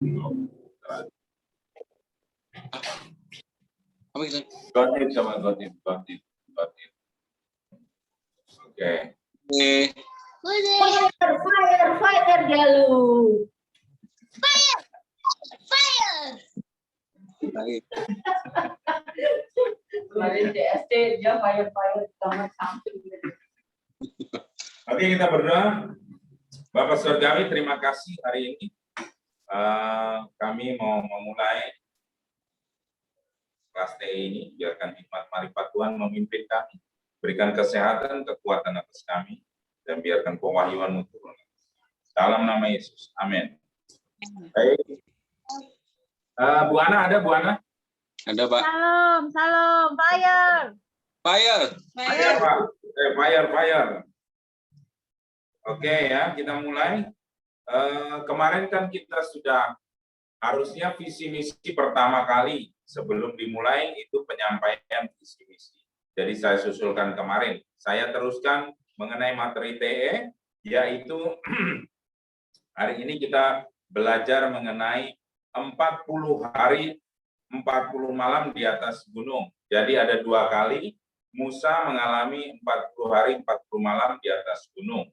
Gotin sama gotin. Oke. Fire Galuh. Fire. Kemarin DST dia fire kamar samping. Oke, kita berdoa. Bapak Surgawi, terima kasih hari ini. Kami mau memulai kelas T ini. Biarkan hikmat marifat Tuhan memimpin kami. Berikan kesehatan, kekuatan atas kami. Dan biarkan pewahyuan turun. Dalam nama Yesus. Amin. Baik. Bu Ana ada, Bu Ana? Ada, Pak. Salam, fire. Fire. Fire, Pak. Fire. Oke ya, kita mulai. Kemarin kan kita sudah harusnya visi misi pertama kali sebelum dimulai itu penyampaian visi misi. Jadi saya susulkan kemarin. Saya teruskan mengenai materi TE, yaitu hari ini kita belajar mengenai 40 hari 40 malam di atas gunung. Jadi ada 2 kali Musa mengalami 40 hari 40 malam di atas gunung.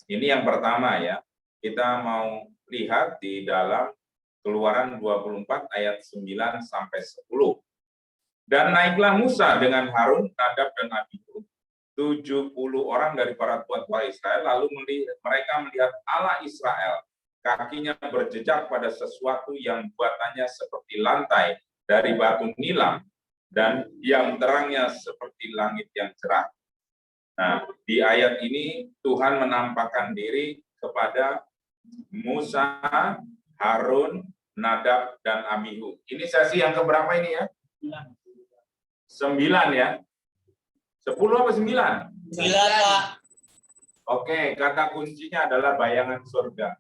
Ini yang pertama ya. Kita mau lihat di dalam Keluaran 24 ayat 9 sampai 10. Dan naiklah Musa dengan Harun, Nadab dan Abihu, 70 orang dari para tua-tua Israel, lalu mereka melihat Allah Israel. Kakinya berjejak pada sesuatu yang buatannya seperti lantai dari batu nilam dan yang terangnya seperti langit yang cerah. Nah, di ayat ini Tuhan menampakkan diri kepada Musa, Harun, Nadab, dan Abihu. Ini sesi yang keberapa ini ya? 9 ya? 10 apa 9? 9, Pak. Oke, kata kuncinya adalah bayangan surga.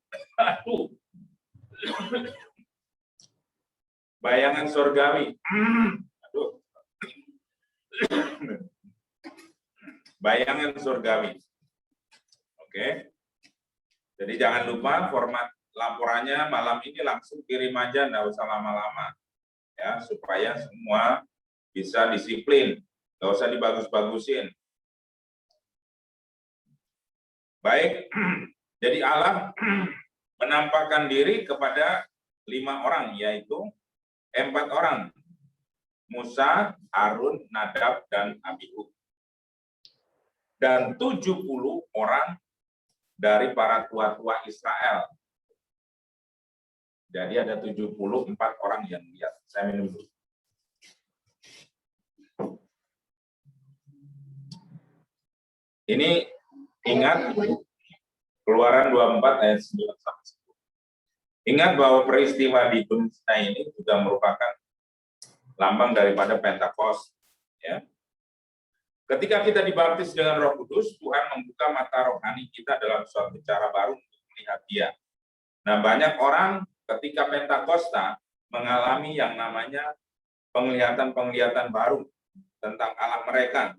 Bayangan surgawi. Aduh. Bayangan surgawi. Oke. Jadi jangan lupa format laporannya malam ini langsung kirim aja, nggak usah lama-lama. Ya, supaya semua bisa disiplin. Nggak usah dibagus-bagusin. Baik, jadi Allah menampakkan diri kepada 5 orang, yaitu 4 orang. Musa, Harun, Nadab, dan Abihu. Dan 70 orang dari para tua-tua Israel. Jadi ada 74 orang yang lihat. Saya minum dulu. Ini ingat Keluaran 24 ayat 9 sampai 10. Ingat bahwa peristiwa di Gunung Sinai ini juga merupakan lambang daripada Pentakosta. Ya. Ketika kita dibaptis dengan Roh Kudus, Tuhan membuka mata rohani kita dalam suatu cara baru untuk melihat Dia. Nah, banyak orang ketika Pentakosta mengalami yang namanya penglihatan-penglihatan baru tentang Allah mereka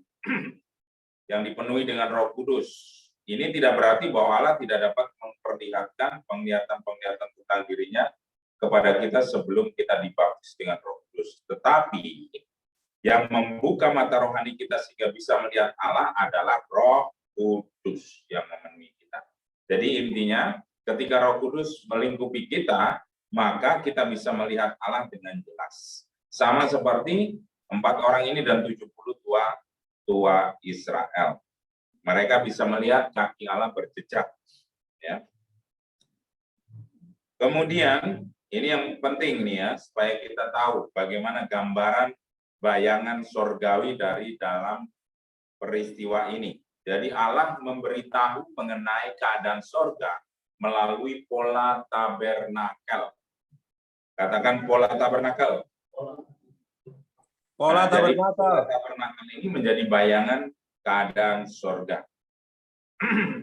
yang dipenuhi dengan Roh Kudus. Ini tidak berarti bahwa Allah tidak dapat memperlihatkan penglihatan-penglihatan tentang dirinya kepada kita sebelum kita dibaptis dengan Roh Kudus. Tetapi yang membuka mata rohani kita sehingga bisa melihat Allah adalah Roh Kudus yang memenuhi kita. Jadi intinya ketika Roh Kudus melingkupi kita, maka kita bisa melihat Allah dengan jelas. Sama seperti 4 orang ini dan 70 tua Israel. Mereka bisa melihat kaki Allah berjejak. Ya. Kemudian, ini yang penting nih ya, supaya kita tahu bagaimana gambaran bayangan surgawi dari dalam peristiwa ini. Jadi Allah memberitahu mengenai keadaan surga melalui pola tabernakel. Katakan pola tabernakel. Pola tabernakel. Pola tabernakel ini menjadi bayangan keadaan surga.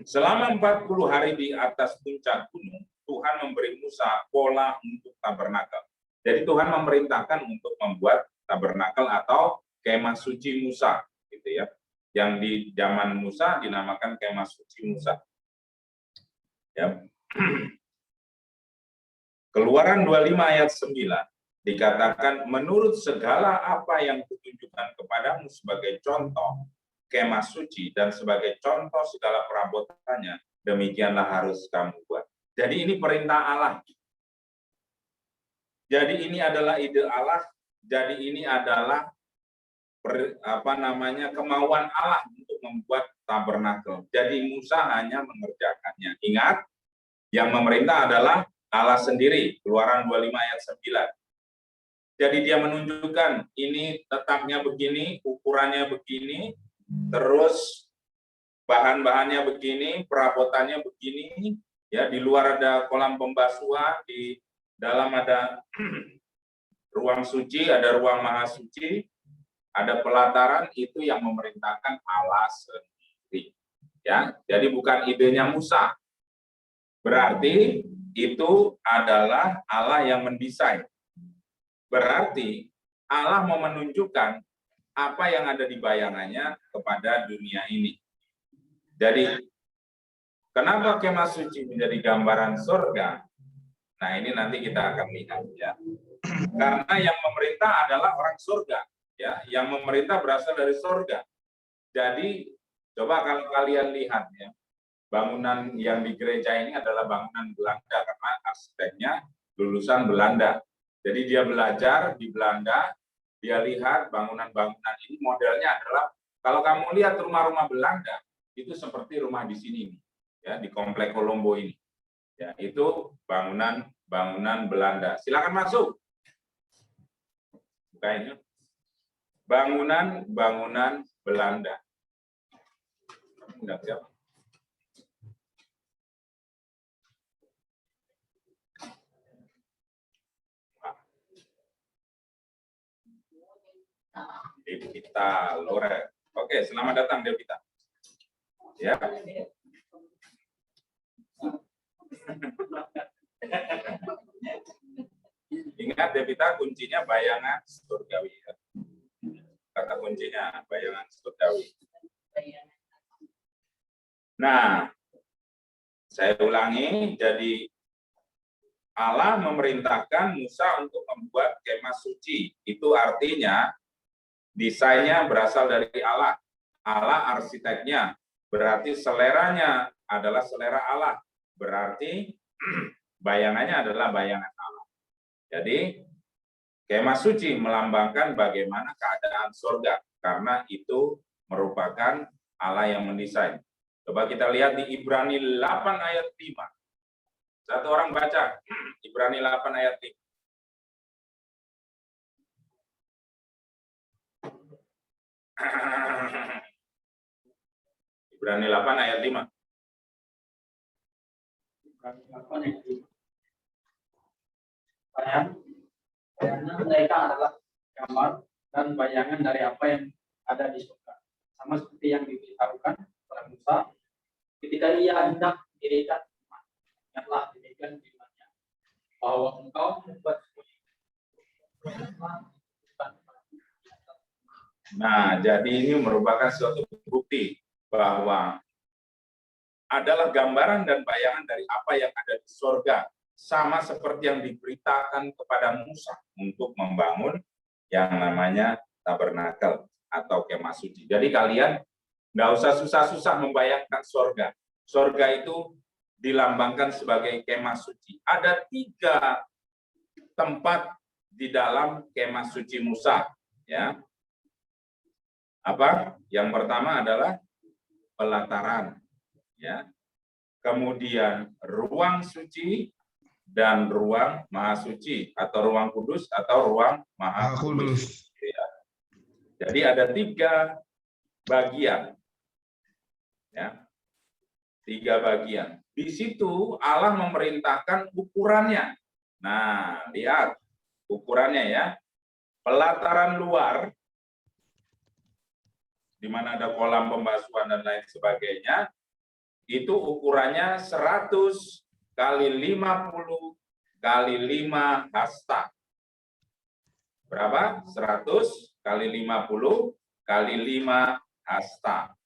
Selama 40 hari di atas puncak gunung, Tuhan memberi Musa pola untuk tabernakel. Jadi Tuhan memerintahkan untuk membuat tabernakel atau kemah suci Musa, gitu ya. Yang di zaman Musa dinamakan kemah suci Musa. Ya. Keluaran 25 ayat 9 dikatakan, menurut segala apa yang kutunjukkan kepadamu sebagai contoh kemah suci dan sebagai contoh segala perabotannya, demikianlah harus kamu buat. Jadi ini perintah Allah. Jadi ini adalah ide Allah. Jadi ini adalah kemauan Allah untuk membuat tabernakel. Jadi Musa hanya mengerjakannya. Ingat, yang memerintah adalah Allah sendiri. Keluaran 25 ayat 9. Jadi dia menunjukkan ini letaknya begini, ukurannya begini, terus bahan-bahannya begini, perabotannya begini, ya, di luar ada kolam pembasuhan, di dalam ada ruang suci, ada ruang maha suci, ada pelataran, itu yang memerintahkan Allah sendiri. Ya, jadi bukan idenya Musa. Berarti itu adalah Allah yang mendesain. Berarti Allah mau menunjukkan apa yang ada di bayangannya kepada dunia ini. Jadi, kenapa kemah suci menjadi gambaran surga? Nah, ini nanti kita akan lihat, ya. Karena yang memerintah adalah orang surga, ya. Yang memerintah berasal dari surga. Jadi, coba kalau kalian lihat, ya, bangunan yang di gereja ini adalah bangunan Belanda karena arsiteknya lulusan Belanda. Jadi dia belajar di Belanda, dia lihat bangunan-bangunan ini modelnya adalah, kalau kamu lihat rumah-rumah Belanda itu seperti rumah di sini, ya, di komplek Kolombo ini. Ya, itu bangunan Belanda. Silakan masuk. Buka ini. Bangunan Belanda. Enggak siapa. Devita Lore. Oke, selamat datang Devita. Ya. Ingat Devita, kuncinya bayangan surgawi. Ya. Kata kuncinya bayangan surgawi. Nah, saya ulangi, jadi Allah memerintahkan Musa untuk membuat kemah suci. Itu artinya desainnya berasal dari Allah. Allah arsiteknya. Berarti seleranya adalah selera Allah. Berarti bayangannya adalah bayangan Allah. Jadi kemah suci melambangkan bagaimana keadaan surga. Karena itu merupakan Allah yang mendesain. Coba kita lihat di Ibrani 8 ayat 5. Satu orang baca, Ibrani 8 ayat 5. Ibrani 8 ayat 5. Bayangan mereka adalah gambar dan bayangan dari apa yang ada di surga. Sama seperti yang diberitahukan oleh Musa ketika ia hendak mendirikan rumah. Ingatlah demikian firman-Nya, bahwa engkau membuat Nah, jadi ini merupakan suatu bukti bahwa adalah gambaran dan bayangan dari apa yang ada di surga, sama seperti yang diberitakan kepada Musa untuk membangun yang namanya tabernakel atau kemah suci. Jadi kalian nggak usah susah-susah membayangkan surga. Surga itu dilambangkan sebagai kemah suci. Ada 3 tempat di dalam kemah suci Musa, ya. Apa? Yang pertama adalah pelataran, ya. Kemudian ruang suci dan ruang maha suci, atau ruang kudus atau ruang maha kudus. Ya. Jadi ada 3 bagian, ya. 3 bagian. Di situ Allah memerintahkan ukurannya. Nah, lihat ukurannya, ya. Pelataran luar, di mana ada kolam pembasuhan dan lain sebagainya, itu ukurannya 100 kali 50 kali 5 hasta. Berapa? 100 kali 50 kali 5 hasta.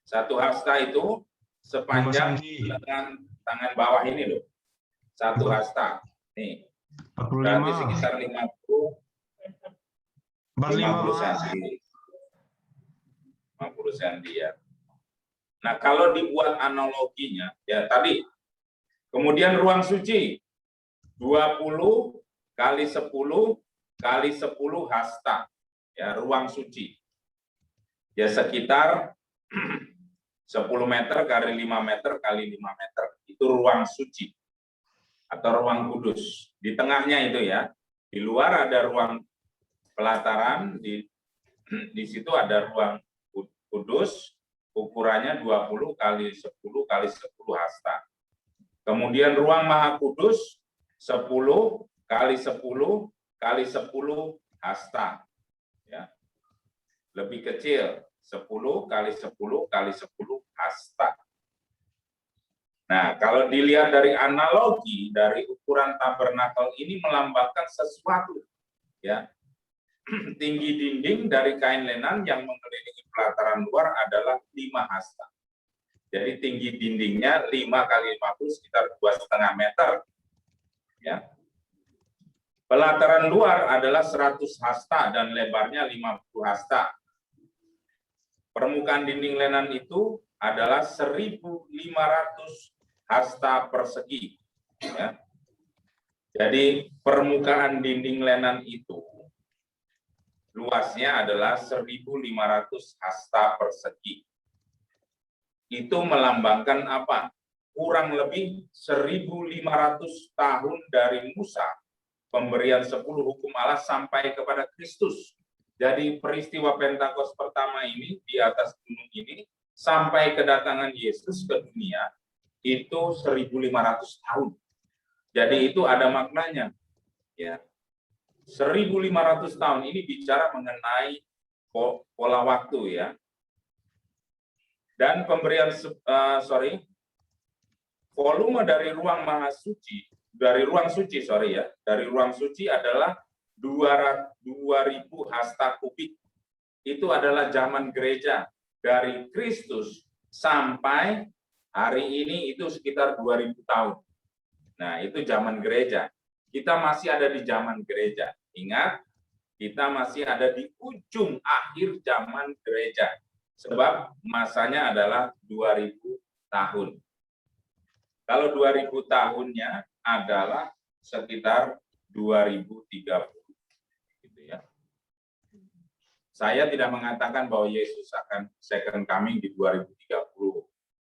1 hasta itu sepanjang lengan tangan bawah ini loh. 1 hasta. Nih, 45. berarti sekitar 50 cm. 50 cm ya. Nah, kalau dibuat analoginya, ya tadi, kemudian ruang suci 20 kali 10 kali 10 hasta, ya ruang suci. Ya sekitar 10 meter kali 5 meter kali 5 meter. Itu ruang suci atau ruang kudus. Di tengahnya itu ya, di luar ada ruang pelataran, di situ ada ruang kudus, ukurannya 20 kali 10 kali 10 hasta. Kemudian ruang maha kudus 10 kali 10 kali 10 hasta. Ya. Lebih kecil, 10 kali 10 kali 10 hasta. Nah, kalau dilihat dari analogi dari ukuran tabernakel ini melambangkan sesuatu, ya. Tinggi dinding dari kain lenan yang mengelilingi pelataran luar adalah 5 hasta. Jadi tinggi dindingnya 5 kali 50 sekitar 2,5 meter. Ya. Pelataran luar adalah 100 hasta dan lebarnya 50 hasta. Permukaan dinding lenan itu adalah 1.500 hasta persegi. Ya. Jadi permukaan dinding lenan itu luasnya adalah 1.500 hasta persegi. Itu melambangkan apa? Kurang lebih 1.500 tahun dari Musa, pemberian 10 hukum Allah sampai kepada Kristus. Jadi peristiwa Pentakosta pertama ini di atas gunung ini sampai kedatangan Yesus ke dunia itu 1.500 tahun. Jadi itu ada maknanya. Ya. 1.500 tahun ini bicara mengenai pola waktu ya. Dan pemberian volume dari ruang maha suci, dari ruang suci adalah 2.000 hasta kubik. Itu adalah zaman gereja dari Kristus sampai hari ini itu sekitar 2.000 tahun. Nah, itu zaman gereja. Kita masih ada di zaman gereja. Ingat, kita masih ada di ujung akhir zaman gereja. Sebab masanya adalah 2.000 tahun. Kalau 2.000 tahunnya adalah sekitar 2030. Gitu ya. Saya tidak mengatakan bahwa Yesus akan second coming di 2030.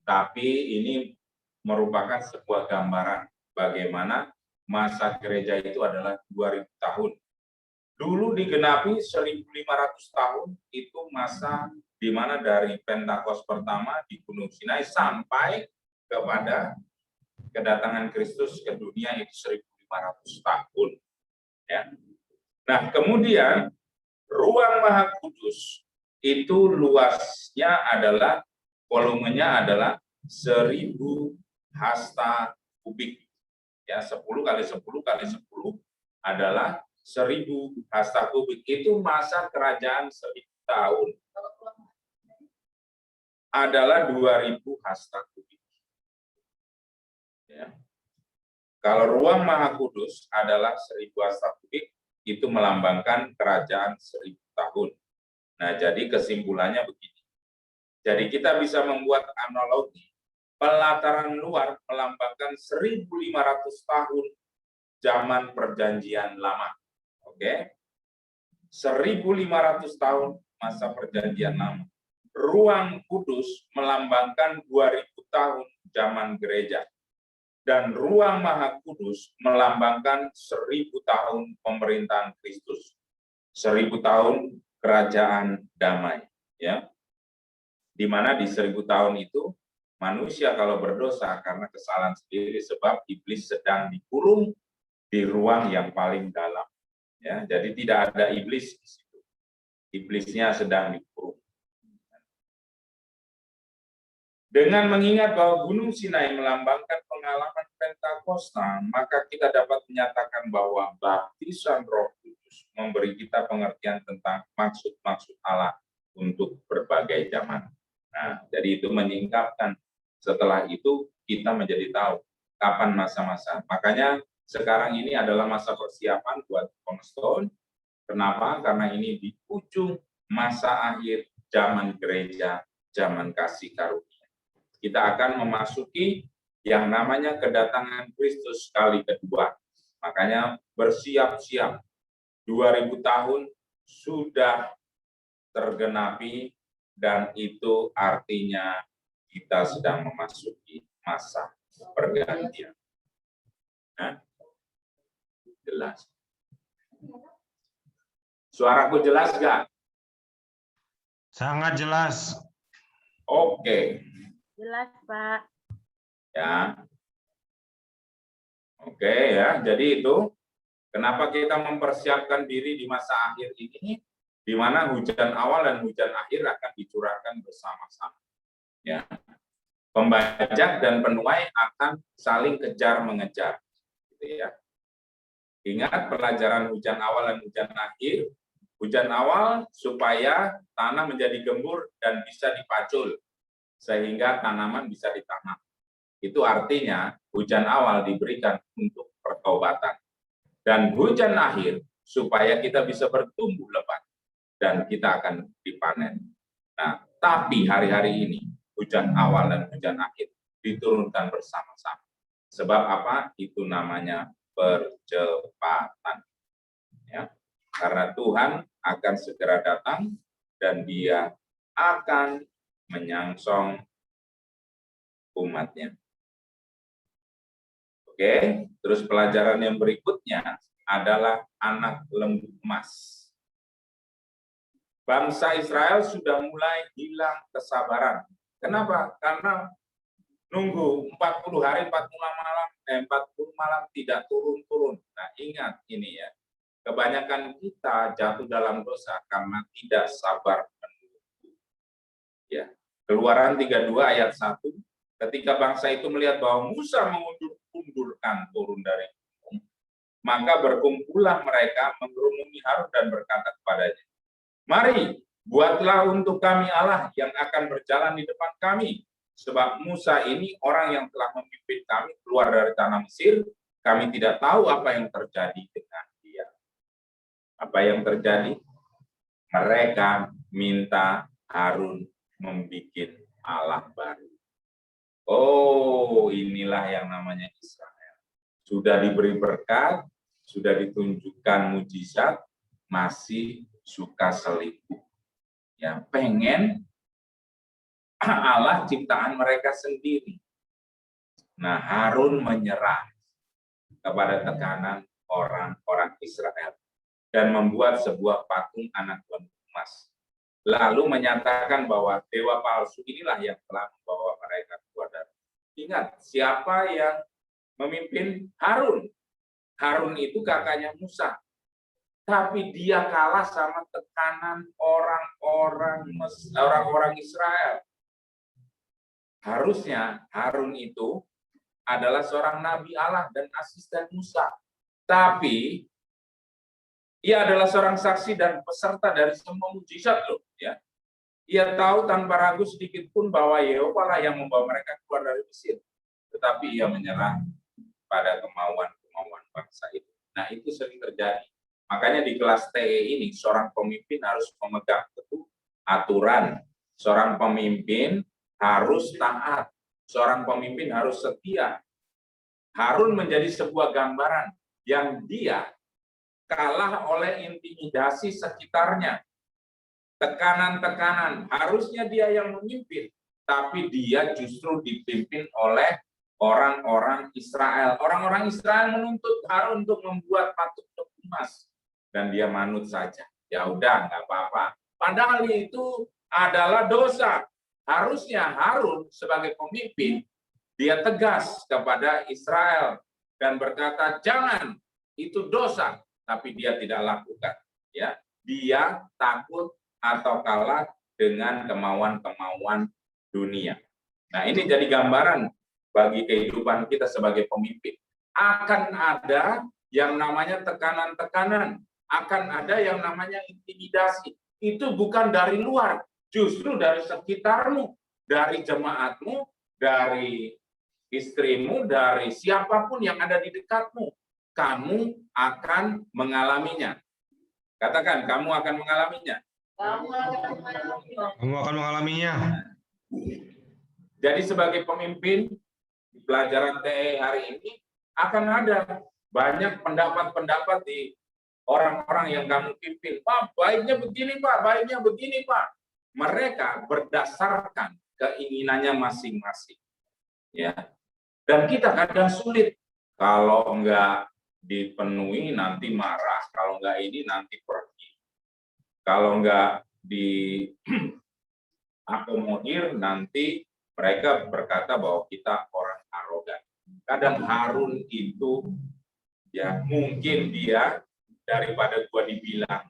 Tapi ini merupakan sebuah gambaran bagaimana masa gereja itu adalah 2.000 tahun. Dulu digenapi 1.500 tahun itu masa di mana dari Pentakosta pertama di Gunung Sinai sampai kepada kedatangan Kristus ke dunia itu 1.500 tahun. Ya. Nah, kemudian ruang Maha Kudus itu luasnya adalah volumenya adalah 1.000 hasta kubik. Ya, 10 kali 10 kali 10 adalah 1.000 hasta kubik. Itu masa kerajaan 1.000 tahun. Adalah 2.000 hasta kubik. Ya. Kalau ruang Maha Kudus adalah 1.000 hasta kubik, itu melambangkan kerajaan 1.000 tahun. Nah, jadi kesimpulannya begini. Jadi kita bisa membuat analogi. Pelataran luar melambangkan 1.500 tahun zaman perjanjian lama. Oke. 1.500 tahun masa perjanjian lama. Ruang kudus melambangkan 2.000 tahun zaman gereja. Dan ruang maha kudus melambangkan 1.000 tahun pemerintahan Kristus. 1.000 tahun kerajaan damai. Ya. Di mana di 1.000 tahun itu manusia kalau berdosa karena kesalahan sendiri sebab iblis sedang dikurung di ruang yang paling dalam. Ya, jadi tidak ada iblis di situ. Iblisnya sedang dikurung. Dengan mengingat bahwa Gunung Sinai melambangkan pengalaman Pentakosta, maka kita dapat menyatakan bahwa baptisan Roh Kudus memberi kita pengertian tentang maksud-maksud Allah untuk berbagai zaman. Nah, jadi itu menyingkapkan. Setelah itu kita menjadi tahu kapan masa-masa. Makanya sekarang ini adalah masa persiapan buat cornerstone. Kenapa? Karena ini di ujung masa akhir zaman gereja, zaman kasih karunia. Kita akan memasuki yang namanya kedatangan Kristus kali kedua. Makanya bersiap-siap. 2000 tahun sudah tergenapi dan itu artinya kita sedang memasuki masa pergantian. Nah, jelas. Suaraku jelas nggak? Sangat jelas. Oke. Jelas, Pak. Ya. Oke ya, jadi itu kenapa kita mempersiapkan diri di masa akhir ini, di mana hujan awal dan hujan akhir akan dicurahkan bersama-sama. Ya. Pembajak dan penuai akan saling kejar mengejar. Gitu ya. Ingat pelajaran hujan awal dan hujan akhir. Hujan awal supaya tanah menjadi gembur dan bisa dipacul, sehingga tanaman bisa ditanam. Itu artinya hujan awal diberikan untuk pertobatan. Dan hujan akhir supaya kita bisa bertumbuh lebat dan kita akan dipanen. Nah, tapi hari-hari ini hujan awal dan hujan akhir diturunkan bersama-sama. Sebab apa? Itu namanya percepatan. Ya. Karena Tuhan akan segera datang dan Dia akan menyangsong umatnya. Oke, terus pelajaran yang berikutnya adalah anak lembu emas. Bangsa Israel sudah mulai hilang kesabaran. Kenapa? Karena nunggu 40 hari, 40 malam tidak turun-turun. Nah, ingat ini ya. Kebanyakan kita jatuh dalam dosa karena tidak sabar menunggu. Ya. Keluaran 32 ayat 1, ketika bangsa itu melihat bahwa Musa mengundurkan turun dari gunung, maka berkumpullah mereka mengerumuni Harun dan berkata kepadanya, "Mari, buatlah untuk kami Allah yang akan berjalan di depan kami, sebab Musa ini orang yang telah memimpin kami keluar dari tanah Mesir, kami tidak tahu apa yang terjadi dengan dia." Apa yang terjadi? Mereka minta Harun membuat Allah baru. Oh, inilah yang namanya Israel. Sudah diberi berkat, sudah ditunjukkan mujizat, masih suka selingkuh. Ya, pengen Allah ciptaan mereka sendiri. Nah, Harun menyerah kepada tekanan orang-orang Israel dan membuat sebuah patung anak lembu emas. Lalu menyatakan bahwa dewa palsu inilah yang telah membawa mereka keluar dari. Ingat, siapa yang memimpin? Harun. Harun itu kakaknya Musa. Tapi dia kalah sama tekanan orang-orang Israel. Harusnya Harun itu adalah seorang nabi Allah dan asisten Musa. Tapi ia adalah seorang saksi dan peserta dari semua mujizat loh, ya. Ia tahu tanpa ragu sedikit pun bahwa Yehova lah yang membawa mereka keluar dari Mesir. Tetapi ia menyerah pada kemauan-kemauan bangsa itu. Nah, itu sering terjadi. Makanya di kelas TE ini seorang pemimpin harus memegang teguh aturan. Seorang pemimpin harus taat. Seorang pemimpin harus setia. Harun menjadi sebuah gambaran yang dia kalah oleh intimidasi sekitarnya. Tekanan-tekanan, harusnya dia yang memimpin, tapi dia justru dipimpin oleh orang-orang Israel. Orang-orang Israel menuntut Harun untuk membuat patung emas, dan dia manut saja. Ya udah, nggak apa-apa. Padahal itu adalah dosa. Harusnya Harun sebagai pemimpin, dia tegas kepada Israel dan berkata, jangan, itu dosa. Tapi dia tidak lakukan, ya. Dia takut atau kalah dengan kemauan-kemauan dunia. Nah, ini jadi gambaran bagi kehidupan kita sebagai pemimpin. Akan ada yang namanya tekanan-tekanan, akan ada yang namanya intimidasi. Itu bukan dari luar, justru dari sekitarmu, dari jemaatmu, dari istrimu, dari siapapun yang ada di dekatmu. kamu akan mengalaminya. Katakan, kamu akan mengalaminya. Kamu akan mengalaminya. Kamu akan mengalaminya. Jadi sebagai pemimpin di pelajaran TE hari ini akan ada banyak pendapat-pendapat di orang-orang yang kamu pimpin. Pak, baiknya begini Pak, baiknya begini Pak. Mereka berdasarkan keinginannya masing-masing. Ya. Dan kita kadang sulit. Kalau enggak dipenuhi nanti marah, kalau enggak ini nanti pergi. Kalau enggak diakomodir nanti mereka berkata bahwa kita orang arogan. Kadang Harun itu ya mungkin dia daripada gua dibilang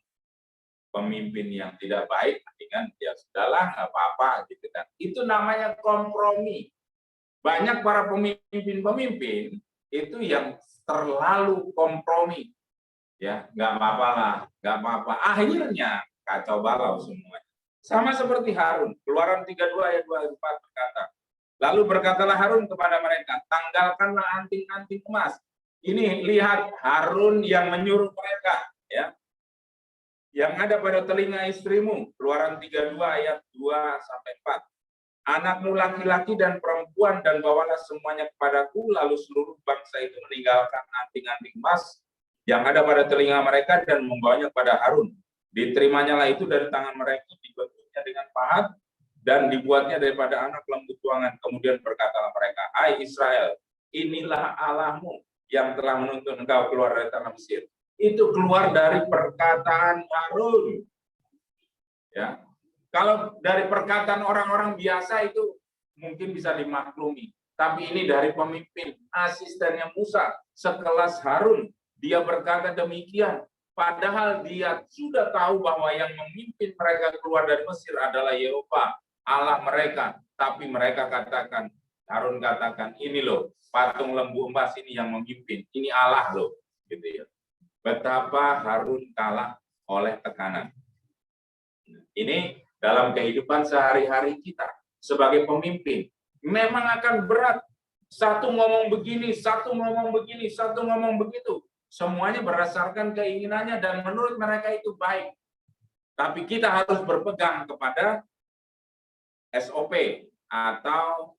pemimpin yang tidak baik, dengan ya sudahlah nggak apa-apa gitu kan. Itu namanya kompromi. Banyak para pemimpin itu yang terlalu kompromi. Ya, nggak apa-apa lah, nggak apa-apa. Akhirnya kacau balau semuanya. Sama seperti Harun, Keluaran 32 ayat 24 berkata, lalu berkatalah Harun kepada mereka, tanggalkanlah anting-anting emas. Ini lihat Harun yang menyuruh mereka, ya. Yang ada pada telinga istrimu, Keluaran 32 ayat 2 sampai 4. Anakmu laki-laki dan perempuan dan bawalah semuanya kepadaku, lalu seluruh bangsa itu meninggalkan anting-anting emas yang ada pada telinga mereka dan membawanya kepada Harun. Diterimanya lah itu dari tangan mereka, dibentuknya dengan pahat dan dibuatnya daripada anak lembu tuangan. Kemudian berkatalah mereka, hai Israel, inilah Allahmu yang telah menuntun engkau keluar dari tanah Mesir. Itu keluar dari perkataan Harun. Ya. Kalau dari perkataan orang-orang biasa itu mungkin bisa dimaklumi. Tapi ini dari pemimpin, asistennya Musa, sekelas Harun. Dia berkata demikian. Padahal dia sudah tahu bahwa yang memimpin mereka keluar dari Mesir adalah Yehova, Allah mereka. Tapi mereka katakan, Harun katakan, ini loh, patung lembu emas ini yang memimpin. Ini Allah loh. Gitu ya. Betapa Harun kalah oleh tekanan. Ini dalam kehidupan sehari-hari kita sebagai pemimpin. Memang akan berat. Satu ngomong begini, satu ngomong begini, satu ngomong begitu. Semuanya berdasarkan keinginannya dan menurut mereka itu baik. Tapi kita harus berpegang kepada SOP atau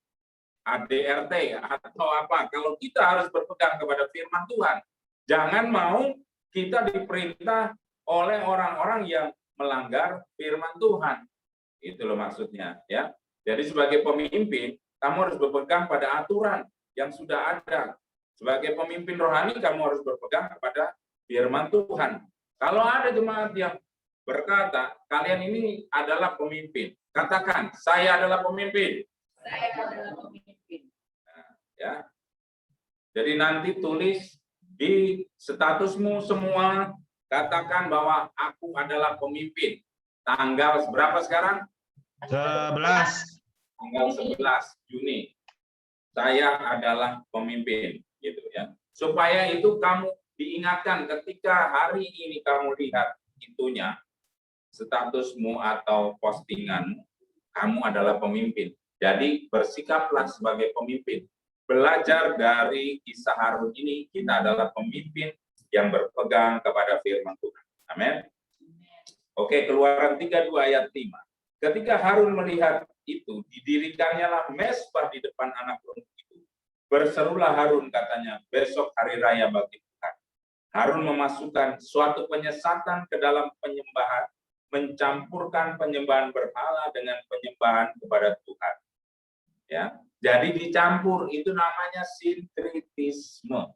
ADRT atau apa. Kalau kita harus berpegang kepada firman Tuhan, jangan mau kita diperintah oleh orang-orang yang melanggar firman Tuhan. Itu loh maksudnya, ya. Jadi sebagai pemimpin, kamu harus berpegang pada aturan yang sudah ada. Sebagai pemimpin rohani, kamu harus berpegang kepada firman Tuhan. Kalau ada jemaat yang berkata, kalian ini adalah pemimpin. Katakan, saya adalah pemimpin. Saya adalah pemimpin. Nah, ya. Jadi nanti tulis di statusmu semua, katakan bahwa aku adalah pemimpin. Tanggal berapa sekarang? 11. Tanggal 11 Juni. Saya adalah pemimpin. Gitu ya. Supaya itu kamu diingatkan ketika hari ini kamu lihat itunya, statusmu atau postinganmu, kamu adalah pemimpin. Jadi bersikaplah sebagai pemimpin. Belajar dari kisah Harun ini, kita adalah pemimpin yang berpegang kepada firman Tuhan. Amin. Oke, Keluaran 32 ayat 5. Ketika Harun melihat itu, didirikannya lah mezbah di depan anak lembu itu. Berserulah Harun, katanya, besok hari raya bagi Tuhan. Harun memasukkan suatu penyesatan ke dalam penyembahan, mencampurkan penyembahan berhala dengan penyembahan kepada Tuhan. Ya, jadi dicampur, itu namanya sinkretisme.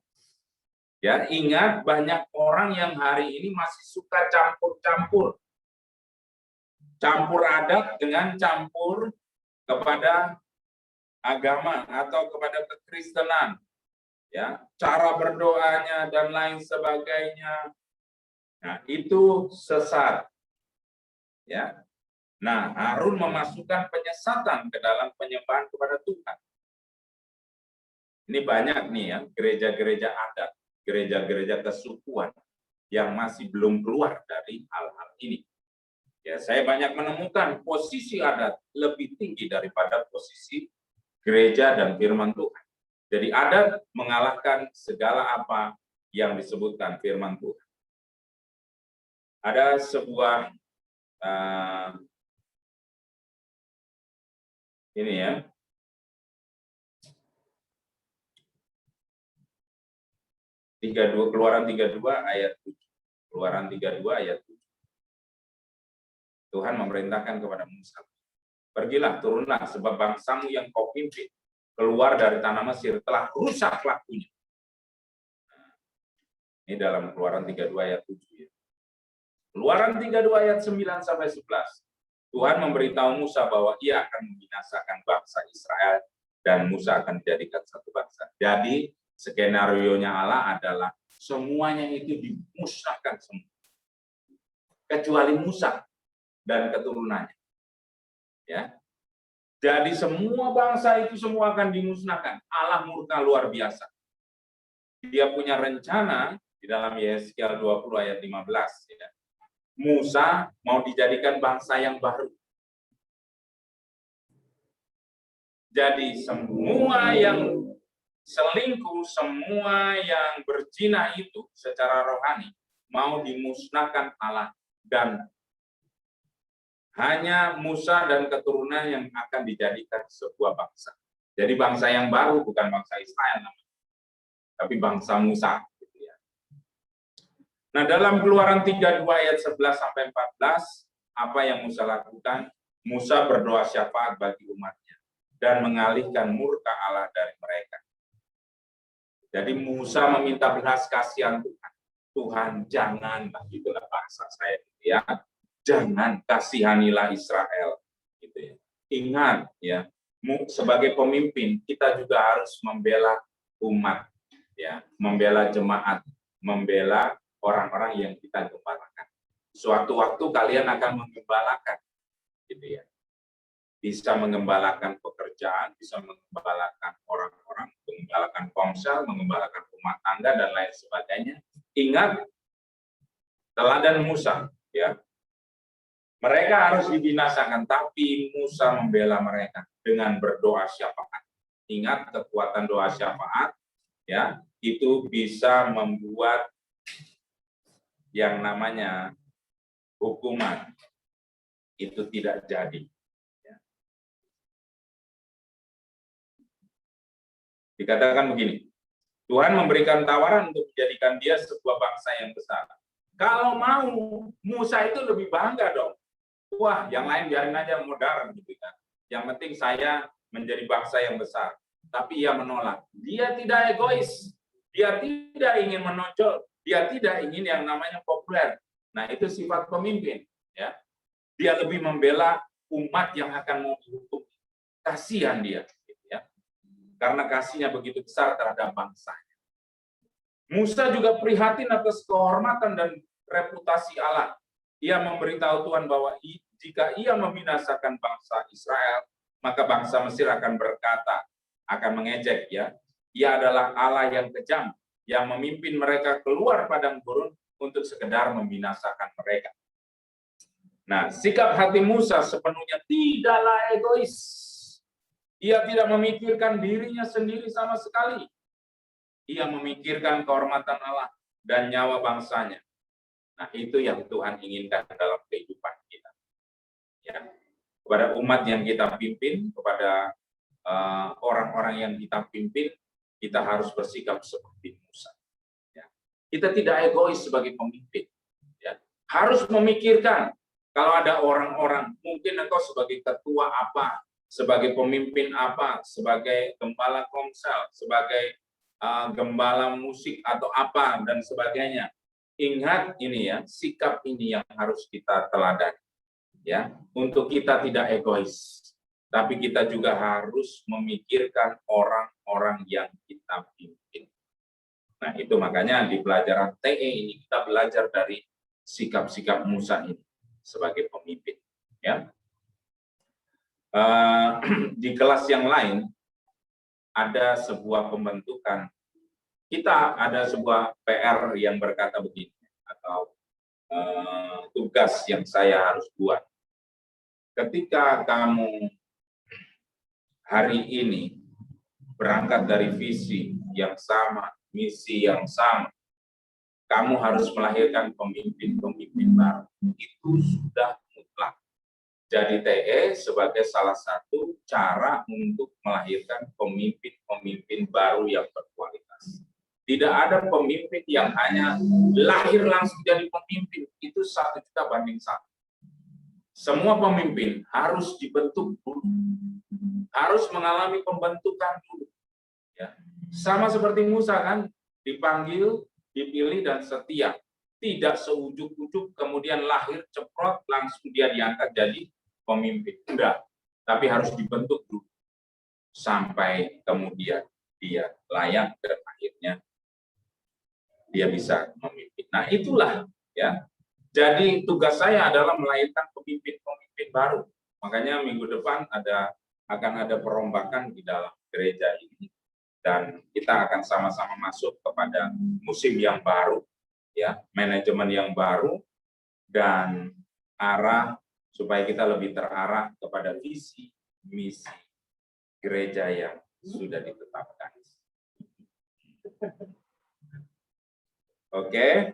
Ya, ingat banyak orang yang hari ini masih suka campur-campur. Campur adat dengan campur kepada agama atau kepada kekristenan. Ya, cara berdoanya dan lain sebagainya. Nah, itu sesat. Ya. Nah, Harun memasukkan penyesatan ke dalam penyembahan kepada Tuhan. Ini banyak nih ya, gereja-gereja adat, gereja-gereja kesukuan yang masih belum keluar dari hal-hal ini. Ya, saya banyak menemukan posisi adat lebih tinggi daripada posisi gereja dan firman Tuhan. Jadi adat mengalahkan segala apa yang disebutkan firman Tuhan. Ada sebuah ini ya. Keluaran 32 ayat 7. Keluaran 32 ayat 7. Tuhan memerintahkan kepada Musa, pergilah, turunlah, sebab bangsamu yang kau pimpin keluar dari tanah Mesir telah rusak lakunya. Ini dalam Keluaran 32 ayat 7. Ya. Keluaran 32 ayat 9 sampai 11. Tuhan memberitahu Musa bahwa ia akan membinasakan bangsa Israel dan Musa akan dijadikan satu bangsa. Jadi skenario-nya Allah adalah semuanya itu dimusnahkan semua. Kecuali Musa dan keturunannya. Ya. Jadi semua bangsa itu semua akan dimusnahkan. Allah murka luar biasa. Dia punya rencana di dalam Yeskiel 20 ayat 15. Ya. Musa mau dijadikan bangsa yang baru. Jadi semua yang selingkuh, semua yang berzina itu secara rohani mau dimusnahkan Allah, dan hanya Musa dan keturunan yang akan dijadikan sebuah bangsa. Jadi bangsa yang baru bukan bangsa Israel namanya, tapi bangsa Musa. Gitu ya. Nah, dalam Keluaran 32 ayat 11 sampai 14, apa yang Musa lakukan? Musa berdoa syafaat bagi umatnya dan mengalihkan murka Allah dari mereka. Jadi Musa meminta belas kasihan Tuhan. Tuhan, jangan, itulah bahasa saya, gitu ya. Jangan, kasihanilah Israel, gitu ya. Ingat ya, sebagai pemimpin kita juga harus membela umat, ya, membela jemaat, membela orang-orang yang kita gembalakan. Suatu waktu kalian akan menggembalakan, gitu ya. Bisa menggembalakan pekerjaan, bisa menggembalakan orang-orang, menggembalakan ponsel, menggembalakan rumah tangga dan lain sebagainya. Ingat teladan Musa, ya. Mereka harus dibinasakan, tapi Musa membela mereka dengan berdoa syafaat. Ingat, kekuatan doa syafaat, ya, itu bisa membuat yang namanya hukuman itu tidak jadi. Dikatakan begini, Tuhan memberikan tawaran untuk menjadikan dia sebuah bangsa yang besar. Kalau mau, Musa itu lebih bangga dong. Wah, yang lain biarin aja modern gitu kan. Yang penting saya menjadi bangsa yang besar. Tapi ia menolak. Dia tidak egois. Dia tidak ingin menonjol. Dia tidak ingin yang namanya populer. Nah, itu sifat pemimpin. Ya. Dia lebih membela umat yang akan mau dihukum. Kasihan dia. Karena kasihnya begitu besar terhadap bangsanya. Musa juga prihatin atas kehormatan dan reputasi Allah. Ia memberitahu Tuhan bahwa jika ia membinasakan bangsa Israel, maka bangsa Mesir akan berkata, akan mengejek, ya, ia adalah Allah yang kejam, yang memimpin mereka keluar padang gurun untuk sekedar membinasakan mereka. Nah, sikap hati Musa sepenuhnya tidaklah egois. Ia tidak memikirkan dirinya sendiri sama sekali. Ia memikirkan kehormatan Allah dan nyawa bangsanya. Nah, itu yang Tuhan inginkan dalam kehidupan kita. Ya. Kepada umat yang kita pimpin, kepada orang-orang yang kita pimpin, kita harus bersikap seperti Musa. Ya. Kita tidak egois sebagai pemimpin. Ya. Harus memikirkan, kalau ada orang-orang, mungkin engkau sebagai ketua apa, sebagai pemimpin apa, sebagai gembala komsel, sebagai gembala musik atau apa dan sebagainya. Ingat ini ya, sikap ini yang harus kita teladani. Ya, untuk kita tidak egois, tapi kita juga harus memikirkan orang-orang yang kita pimpin. Nah, itu makanya di pelajaran TE ini kita belajar dari sikap-sikap Musa ini sebagai pemimpin. Ya. Di kelas yang lain ada sebuah pembentukan, kita ada sebuah PR yang berkata begini, atau tugas yang saya harus buat. Ketika kamu hari ini berangkat dari visi yang sama, misi yang sama, kamu harus melahirkan pemimpin-pemimpin baru. Itu sudah mutlak. Jadi TE sebagai salah satu cara untuk melahirkan pemimpin-pemimpin baru yang berkualitas. Tidak ada pemimpin yang hanya lahir langsung jadi pemimpin. Itu 1 juta banding 1. Semua pemimpin harus dibentuk dulu. Harus mengalami pembentukan dulu. Ya. Sama seperti Musa kan, dipanggil, dipilih, dan setia. Tidak seujuk-ujuk kemudian lahir ceprot, langsung dia diangkat jadi pemimpin. Enggak. Tapi harus dibentuk dulu. Sampai kemudian dia layak dan akhirnya dia bisa memimpin. Nah, itulah ya. Jadi tugas saya adalah melahirkan pemimpin-pemimpin baru. Makanya minggu depan akan ada perombakan di dalam gereja ini dan kita akan sama-sama masuk kepada musim yang baru, ya, manajemen yang baru dan arah supaya kita lebih terarah kepada visi misi gereja yang sudah ditetapkan. Oke,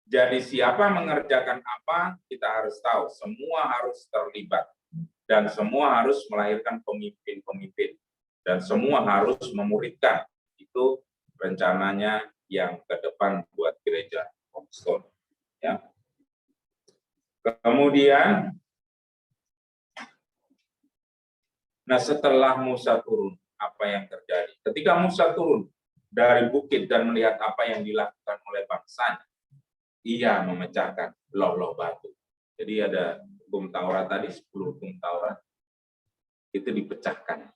jadi siapa mengerjakan apa, kita harus tahu. Semua harus terlibat. Dan semua harus melahirkan pemimpin-pemimpin. Dan semua harus memuridkan. Itu rencananya yang ke depan buat gereja Cornerstone. Ya. Kemudian, nah setelah Musa turun, apa yang terjadi? Ketika Musa turun dari bukit dan melihat apa yang dilakukan oleh bangsanya, ia memecahkan loh batu. Jadi ada hukum Taurat tadi, 10 hukum Taurat, itu dipecahkan.